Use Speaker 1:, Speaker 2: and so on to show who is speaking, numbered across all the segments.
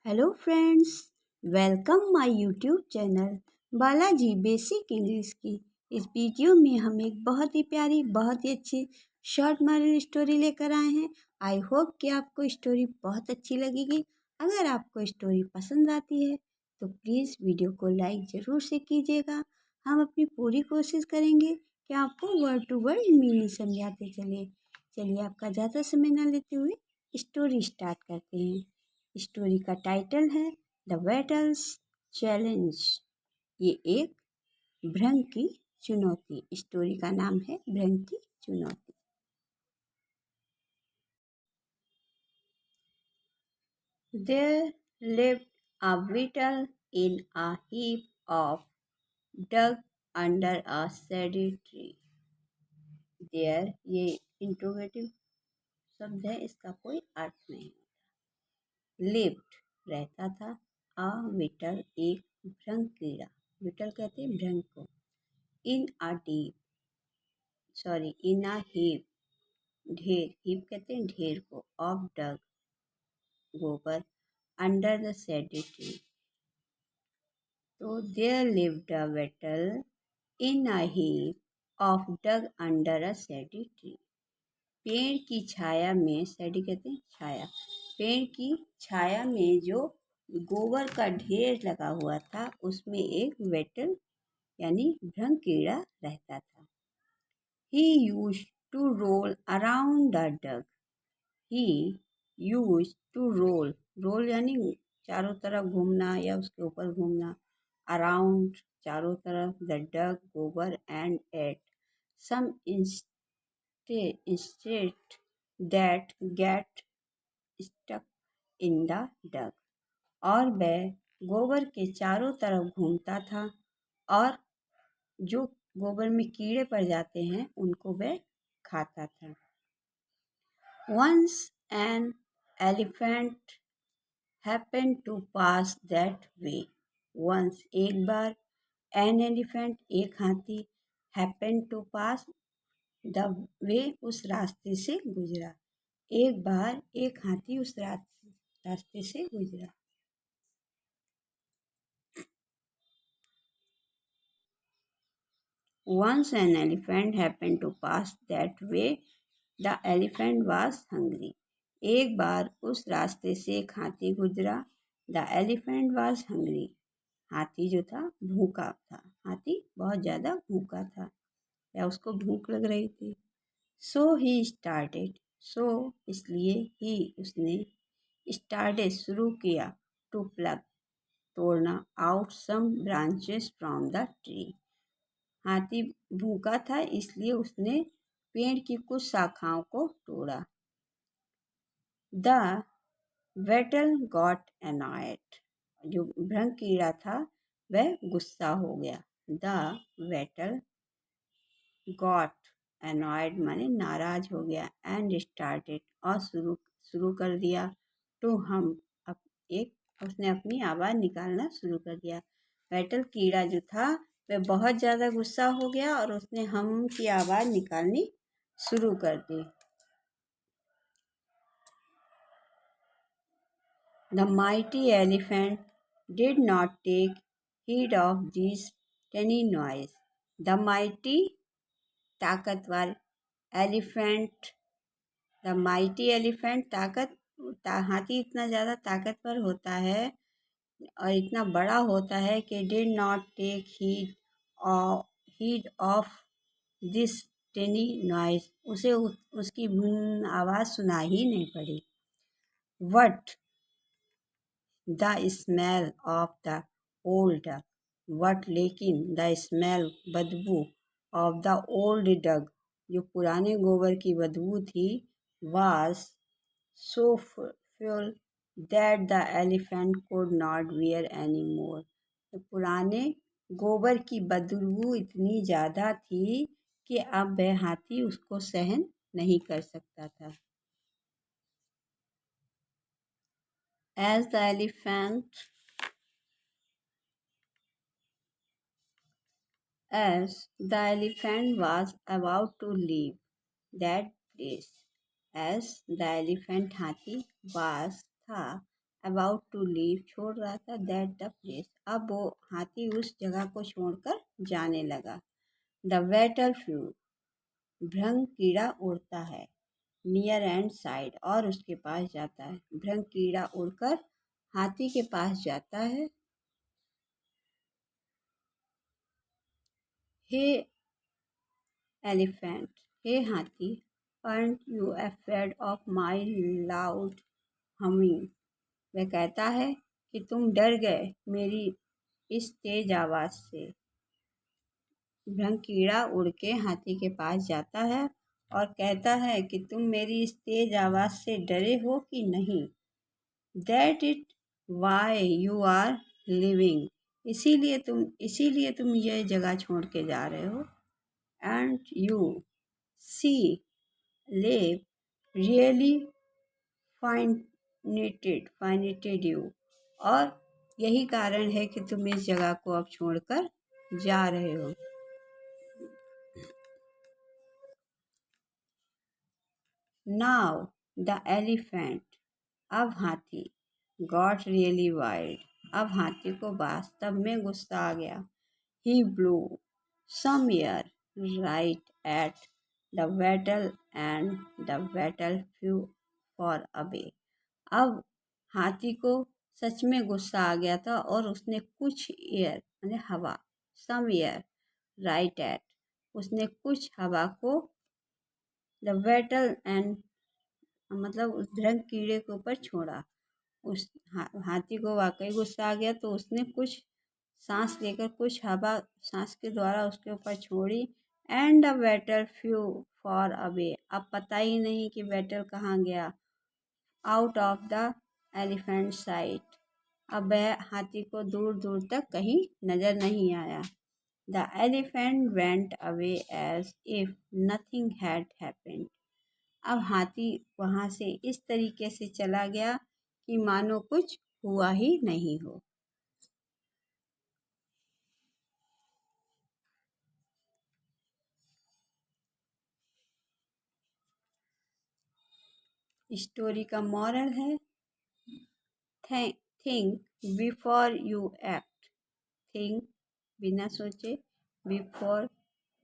Speaker 1: Hello friends, welcome my YouTube channel Balaji basic English की। इस video में हम एक बहुत ही प्यारी, बहुत ही अच्छी शॉर्ट मॉरल स्टोरी लेकर आए हैं। आई होप कि आपको स्टोरी बहुत अच्छी लगेगी। अगर आपको स्टोरी पसंद आती है तो प्लीज़ वीडियो को लाइक ज़रूर से कीजिएगा। हम अपनी पूरी कोशिश करेंगे कि आपको वर्ड टू वर्ड मीनिंग समझाते चले। चलिए आपका ज़्यादा समय न लेते हुए स्टोरी स्टार्ट करते हैं। स्टोरी का टाइटल है द वेटल्स चैलेंज। ये एक भ्रंग की चुनौती। स्टोरी का नाम है भ्रंग की चुनौती। There lived a beetle in a heap of dug under a shady tree. There ये इंट्रोगेटिव शब्द है, इसका कोई अर्थ नहीं। लिव्ड रहता था, अ विटल एक भ्रंग कीड़ा, विटल कहते हैं भ्रंग को। In a deep in a heap, ढेर, हीप कहते हैं ढेर को, ऑफ डग गोबर, अंडर द शेडी ट्री। तो there lived a beetle in a heap of dung under a shady tree. पेड़ की छाया में, शेडी कहते हैं छाया, पेड़ की छाया में जो गोबर का ढेर लगा हुआ था उसमें एक वेटल यानी भ्रंग कीड़ा रहता था। He used to roll around the duck. He used to roll यानी चारों तरफ घूमना या उसके ऊपर घूमना, around चारों तरफ, the duck गोबर, and at some instead that get stuck in the duck. और वह गोबर के चारों तरफ घूमता था और जो गोबर में कीड़े पड़ जाते हैं उनको वह खाता था। Once an elephant happened to pass that way. Once एक बार, an elephant एक हाथी, happened to pass the way उस रास्ते से गुजरा। एक बार एक हाथी उस रास्ते से गुजरा। Once an elephant happened to pass that way. The elephant was hungry. एक बार उस रास्ते से एक हाथी गुजरा। The elephant was hungry. हाथी जो था भूखा था। हाथी बहुत ज़्यादा भूखा था या उसको भूख लग रही थी। So he started. So इसलिए he उसने started शुरू किया to pluck तोड़ना out some branches from the tree. हाथी भूखा था इसलिए उसने पेड़ की कुछ शाखाओं को तोड़ा। द वेटल गॉट एनॉयड, जो भ्रंग कीड़ा था वह गुस्सा हो गया। द वेटल गॉट एनॉयड माने नाराज हो गया, एंड स्टार्टेड और शुरू कर दिया, टू हम एक उसने अपनी आवाज़ निकालना शुरू कर दिया। वेटल कीड़ा जो था वह बहुत ज़्यादा गुस्सा हो गया और उसने हम की आवाज़ निकालनी शुरू कर दी। The mighty elephant did not take heed of this tiny noise. The mighty ताकतवर एलिफेंट, द माइटी एलिफेंट हाथी इतना ज़्यादा ताकतवर होता है और इतना बड़ा होता है कि did not take heed of this tiny noise, उसे उसकी आवाज़ सुना ही नहीं पड़ी। But the smell of the old dung, but लेकिन द स्मेल बदबू, ऑफ द ओल्ड डग जो पुराने गोबर की बदबू थी, was so foul that the elephant could not bear any more. तो पुराने गोबर की बदबू इतनी ज़्यादा थी कि अब वह हाथी उसको सहन नहीं कर सकता था। As the elephant as the elephant was about to leave that place, as the elephant हाथी was था अबाउट टू लीव, छोड़ रहा था, दैट द प्लेस, अब वो हाथी उस जगह को छोड़कर जाने लगा। द वेटल फ्लू, भृंग कीड़ा उड़ता है। नियर एंड साइड, और उसके पास जाता है। भृंग कीड़ा उड़कर हाथी के पास जाता है। हे एलिफेंट, हे हाथी, aren't you afraid of my loud humming? वह कहता है कि तुम डर गए मेरी इस तेज आवाज से। भृंग कीड़ा उड़ के हाथी के पास जाता है और कहता है कि तुम मेरी इस तेज आवाज से डरे हो कि नहीं। That it why you are living, इसीलिए तुम ये जगह छोड़ के जा रहे हो। And you see live really frightened you, और यही कारण है कि तुम इस जगह को अब छोड़कर जा रहे हो। नाउ द एलिफेंट, अब हाथी, गॉट रियली वाइल्ड, अब हाथी को वास्तव में गुस्सा आ गया। He blew some air right at the beetle and the beetle flew far away, अब हाथी को सच में गुस्सा आ गया था और उसने कुछ एयर यानी हवा, सम एयर राइट एट, उसने कुछ हवा को द वेटल एंड मतलब उस भृंग कीड़े के ऊपर छोड़ा। उस हाथी को वाकई गुस्सा आ गया तो उसने कुछ सांस लेकर कुछ हवा सांस के द्वारा उसके ऊपर छोड़ी। And the beetle flew far away, अब पता ही नहीं कि वेटल कहाँ गया। Out of the elephant site, अब वह हाथी को दूर दूर तक कहीं नजर नहीं आया। The elephant went away as if nothing had happened, अब हाथी वहाँ से इस तरीके से चला गया कि मानो कुछ हुआ ही नहीं हो। स्टोरी का मॉरल है, think before you act, think बिना सोचे, बिफोर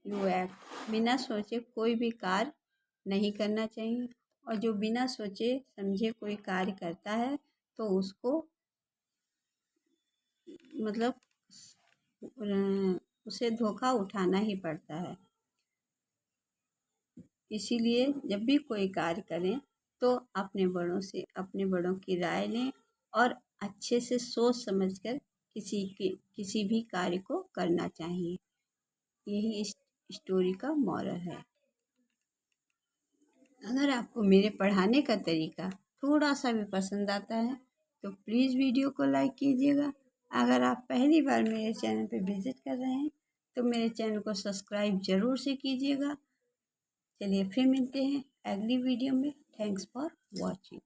Speaker 1: यू एक्ट, बिना सोचे कोई भी कार्य नहीं करना चाहिए, और जो बिना सोचे समझे कोई कार्य करता है तो उसको मतलब उसे धोखा उठाना ही पड़ता है। इसीलिए जब भी कोई कार्य करें तो अपने बड़ों की राय लें और अच्छे से सोच समझकर किसी भी कार्य को करना चाहिए। यही इस स्टोरी का मॉरल है। अगर आपको मेरे पढ़ाने का तरीका थोड़ा सा भी पसंद आता है तो प्लीज़ वीडियो को लाइक कीजिएगा। अगर आप पहली बार मेरे चैनल पर विजिट कर रहे हैं तो मेरे चैनल को सब्सक्राइब ज़रूर से कीजिएगा। चलिए फिर मिलते हैं अगली वीडियो में। Thanks for watching.